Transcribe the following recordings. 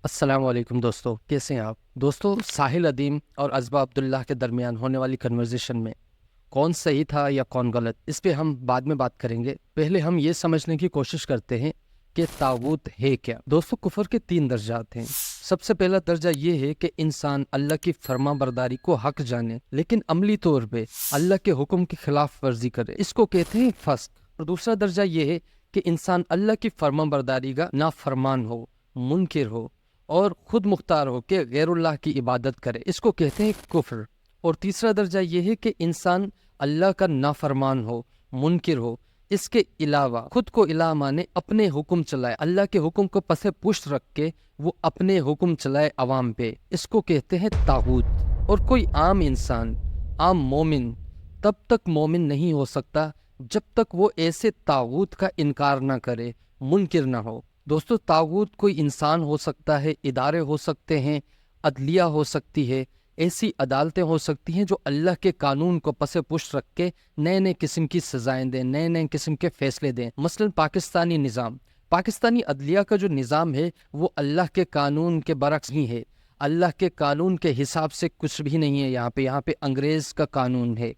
السلام علیکم دوستو، کیسے ہیں آپ؟ دوستو، ساحل ادیم اور ازبا عبداللہ کے درمیان ہونے والی کنورزیشن میں کون صحیح تھا یا کون غلط، اس پہ ہم بعد میں بات کریں گے۔ پہلے ہم یہ سمجھنے کی کوشش کرتے ہیں کہ طاغوت ہے کیا۔ دوستو، کفر کے 3 درجات ہیں۔ سب سے پہلا درجہ یہ ہے کہ انسان اللہ کی فرما برداری کو حق جانے لیکن عملی طور پہ اللہ کے حکم کی خلاف ورزی کرے، اس کو کہتے ہیں فسق۔ اور دوسرا درجہ یہ ہے کہ انسان اللہ کی فرما برداری کا نافرمان ہو، منکر ہو اور خود مختار ہو کہ غیر اللہ کی عبادت کرے، اس کو کہتے ہیں کفر۔ اور تیسرا درجہ یہ ہے کہ انسان اللہ کا نافرمان ہو، منکر ہو، اس کے علاوہ خود کو الہ مانے، اپنے حکم چلائے، اللہ کے حکم کو پس پشت رکھ کے وہ اپنے حکم چلائے عوام پہ، اس کو کہتے ہیں طاغوت۔ اور کوئی عام انسان، عام مومن تب تک مومن نہیں ہو سکتا جب تک وہ ایسے طاغوت کا انکار نہ کرے، منکر نہ ہو۔ دوستو، طاغوت کوئی انسان ہو سکتا ہے، ادارے ہو سکتے ہیں، عدلیہ ہو سکتی ہے، ایسی عدالتیں ہو سکتی ہیں جو اللہ کے قانون کو پس پشت رکھ کے نئے قسم کی سزائیں دیں، نئے قسم کے فیصلے دیں۔ مثلا پاکستانی عدلیہ کا جو نظام ہے وہ اللہ کے قانون کے برعکس ہی ہے، اللہ کے قانون کے حساب سے کچھ بھی نہیں ہے۔ یہاں پہ انگریز کا قانون ہے۔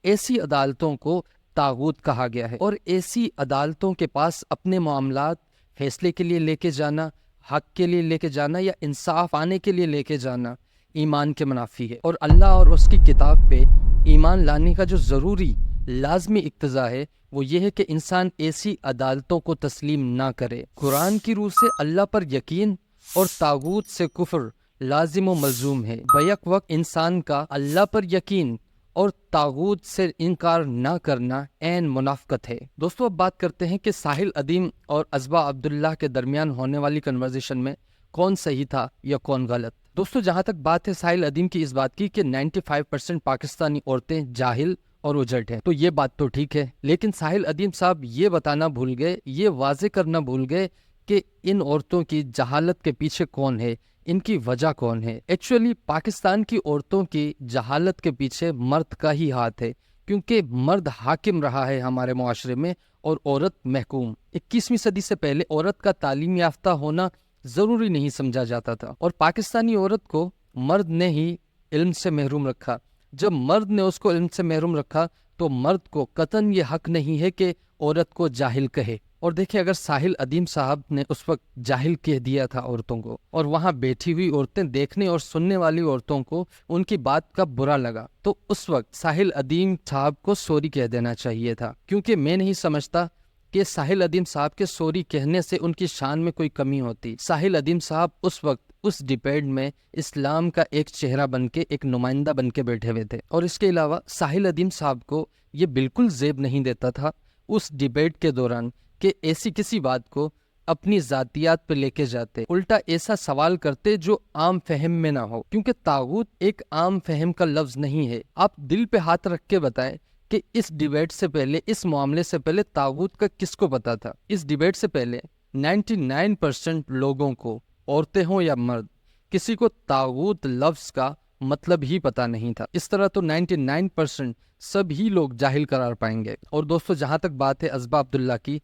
ایسی عدالتوں کو طاغوت کہا گیا ہے، اور ایسی عدالتوں کے پاس اپنے معاملات فیصلے کے لیے لے کے جانا، حق کے لیے لے کے جانا یا انصاف آنے کے لیے لے کے جانا ایمان کے منافی ہے۔ اور اللہ اور اس کی کتاب پہ ایمان لانے کا جو ضروری لازمی اقتضا ہے وہ یہ ہے کہ انسان ایسی عدالتوں کو تسلیم نہ کرے۔ قرآن کی روح سے اللہ پر یقین اور طاغوت سے کفر لازم و ملزوم ہے۔ بیک وقت انسان کا اللہ پر یقین اور طاغوت سے انکار نہ کرنا عین منافقت ہے۔ دوستو، اب بات کرتے ہیں کہ ساحل ادیم اور ازبا عبداللہ کے درمیان ہونے والی کنورزیشن میں کون صحیح تھا یا کون غلط۔ دوستو، جہاں تک بات ہے ساحل ادیم کی اس بات کی کہ 95% پاکستانی عورتیں جاہل اور اجڑ ہیں، تو یہ بات تو ٹھیک ہے، لیکن ساحل ادیم صاحب یہ بتانا بھول گئے، یہ واضح کرنا بھول گئے کہ ان عورتوں کی جہالت کے پیچھے کون ہے، ان کی وجہ کون ہے۔ ایکچولی پاکستان کی عورتوں کی جہالت کے پیچھے مرد کا ہی ہاتھ ہے، کیونکہ مرد حاکم رہا ہے ہمارے معاشرے میں اور عورت محکوم۔ 21ویں صدی سے پہلے عورت کا تعلیم یافتہ ہونا ضروری نہیں سمجھا جاتا تھا، اور پاکستانی عورت کو مرد نے ہی علم سے محروم رکھا۔ جب مرد نے اس کو علم سے محروم رکھا تو مرد کو قطعاً یہ حق نہیں ہے کہ عورت کو جاہل کہے۔ اور دیکھیں، اگر ساحل ادیم صاحب نے اس وقت جاہل کہہ دیا تھا عورتوں کو، اور وہاں بیٹھی ہوئی عورتیں دیکھنے اور سننے والی عورتوں کو ان کی بات کا برا لگا، تو اس وقت ساحل ادیم صاحب کو سوری کہہ دینا چاہیے تھا، کیونکہ میں نہیں سمجھتا کہ ساحل ادیم صاحب کے سوری کہنے سے ان کی شان میں کوئی کمی ہوتی۔ ساحل ادیم صاحب اس وقت اس ڈیبیٹ میں اسلام کا ایک چہرہ بن کے، ایک نمائندہ بن کے بیٹھے ہوئے تھے، اور اس کے علاوہ ساحل ادیم صاحب کو یہ بالکل زیب نہیں دیتا تھا اس ڈیبیٹ کے دوران کہ ایسی کسی بات کو اپنی ذاتیات پہ لے کے جاتے، الٹا ایسا سوال کرتے جو عام فہم میں نہ ہو، کیونکہ طاغوت ایک عام فہم کا لفظ نہیں ہے۔ آپ دل پہ ہاتھ رکھ کے بتائیں کہ اس ڈیبیٹ سے پہلے، اس معاملے سے پہلے طاغوت کا کس کو پتا تھا؟ اس ڈیبیٹ سے پہلے 99% لوگوں کو، عورتیں ہوں یا مرد، کسی کو طاغوت لفظ کا مطلب ہی پتا نہیں تھا۔ اس طرح تو 99% سب ہی لوگ جاہل قرار پائیں گے۔ اور دوستو، جہاں تک بات ہے ازبا عبداللہ کی،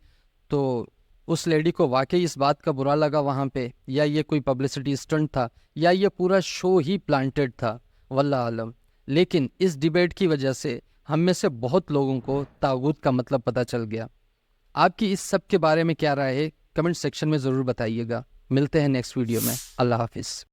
تو اس لیڈی کو واقعی اس بات کا برا لگا وہاں پہ، یا یہ کوئی پبلسٹی اسٹنٹ تھا، یا یہ پورا شو ہی پلانٹڈ تھا، واللہ عالم۔ لیکن اس ڈیبیٹ کی وجہ سے ہم میں سے بہت لوگوں کو طاغوت کا مطلب پتہ چل گیا۔ آپ کی اس سب کے بارے میں کیا رائے ہے؟ کمنٹ سیکشن میں ضرور بتائیے گا۔ ملتے ہیں نیکسٹ ویڈیو میں۔ اللہ حافظ۔